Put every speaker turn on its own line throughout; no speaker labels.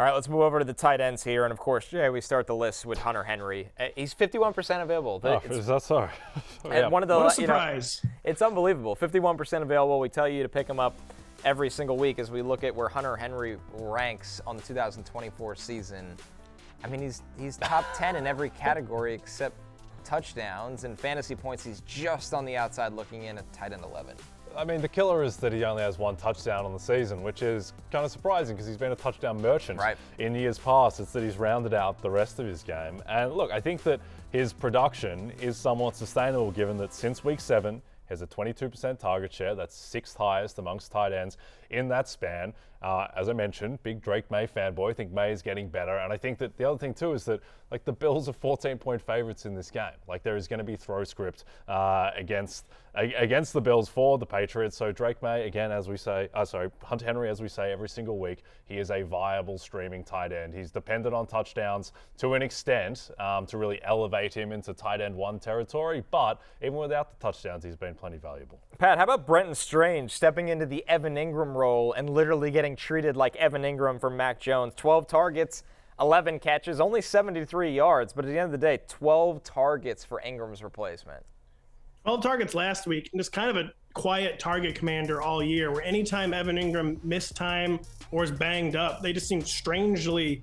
All right, let's move over to the tight ends here. And, of course, Jay, we start the list with Hunter Henry. He's 51% available.
Is that so?
Yeah.
What a surprise.
It's unbelievable. 51% available. We tell you to pick him up every single week as we look at where Hunter Henry ranks on the 2024 season. I mean, he's top 10 in every category except touchdowns and fantasy points. He's just on the outside looking in at tight end 11.
I mean, the killer is that he only has one touchdown on the season, which is kind of surprising because he's been a touchdown merchant in years past. It's that he's rounded out the rest of his game. And look, I think that his production is somewhat sustainable given that since week 7, he has a 22% target share. That's 6th highest amongst tight ends in that span. As I mentioned, big Drake May fanboy. I think May is getting better. And I think that the other thing too is that like the Bills are 14-point favorites in this game. Like there is going to be throw script against the Bills for the Patriots. So Drake May, again, as we say, Hunter Henry, as we say every single week, he is a viable streaming tight end. He's dependent on touchdowns to an extent to really elevate him into tight end 1 territory. But even without the touchdowns, he's been plenty valuable.
Pat, how about Brenton Strange stepping into the Evan Ingram role and literally getting treated like Evan Ingram from Mac Jones? 12 targets, 11 catches, only 73 yards. But at the end of the day, 12 targets for Ingram's replacement.
12 targets last week, and just kind of a quiet target commander all year, where anytime Evan Ingram missed time or is banged up, they just seem strangely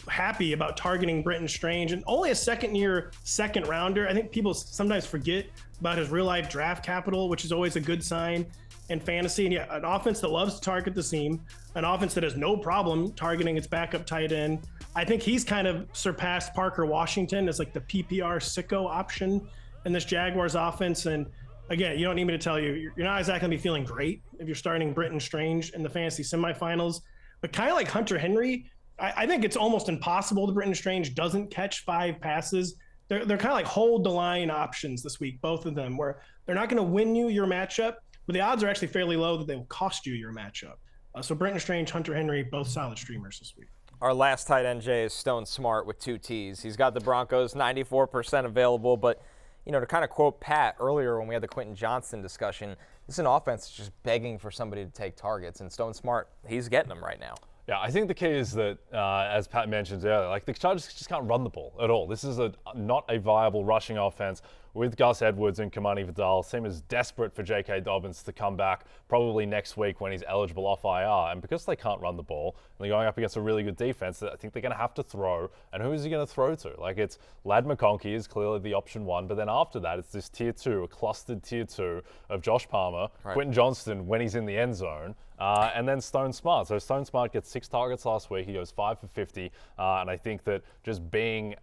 happy about targeting Brenton Strange. And only a second-year second rounder. I think people sometimes forget about his real-life draft capital, which is always a good sign in fantasy. And yeah, an offense that loves to target the seam, an offense that has no problem targeting its backup tight end. I think he's kind of surpassed Parker Washington as like the PPR sicko option in this Jaguars offense. And again, you don't need me to tell you, you're not exactly going to be feeling great if you're starting Brenton Strange in the fantasy semifinals. But kind of like Hunter Henry, I think it's almost impossible that Brenton Strange doesn't catch 5 passes. They're kind of like hold the line options this week, both of them, where they're not going to win you your matchup, but the odds are actually fairly low that they will cost you your matchup. So Brenton Strange, Hunter Henry, both solid streamers this week.
Our last tight end, Jay, is Stone Smartt with 2 Ts. He's got the Broncos 94% available, but to kind of quote Pat earlier when we had the Quentin Johnston discussion, this is an offense that's just begging for somebody to take targets, and Stone Smartt, he's getting them right now.
Yeah, I think the key is that, as Pat mentioned earlier, like the Chargers just can't run the ball at all. This is not a viable rushing offense with Gus Edwards and Kamani Vidal. Seem as desperate for J.K. Dobbins to come back probably next week when he's eligible off IR. And because they can't run the ball and they're going up against a really good defense, I think they're going to have to throw. And who is he going to throw to? Like it's Ladd McConkey is clearly the option 1, but then after that it's this tier 2, a clustered tier 2 of Josh Palmer, Quentin Johnston when he's in the end zone. And then Stone Smartt. So Stone Smartt gets 6 targets last week. He goes 5 for 50. And I think that just being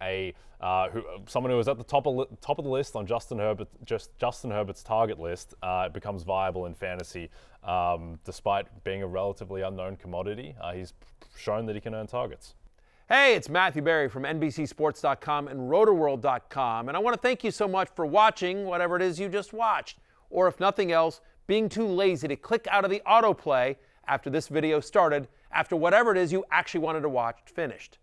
someone who was at the top of the list on Justin Herbert's target list, it becomes viable in fantasy. Despite being a relatively unknown commodity, he's shown that he can earn targets.
Hey, it's Matthew Berry from NBCSports.com and RotoWorld.com. And I want to thank you so much for watching whatever it is you just watched. Or if nothing else, being too lazy to click out of the autoplay after this video started, after whatever it is you actually wanted to watch finished.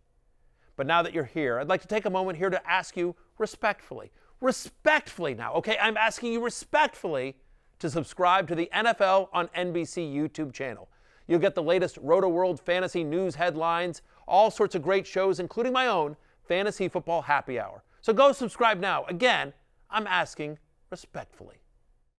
But now that you're here, I'd like to take a moment here to ask you respectfully now, okay? I'm asking you respectfully to subscribe to the NFL on NBC YouTube channel. You'll get the latest RotoWorld fantasy news headlines, all sorts of great shows, including my own Fantasy Football Happy Hour. So go subscribe now. Again, I'm asking respectfully.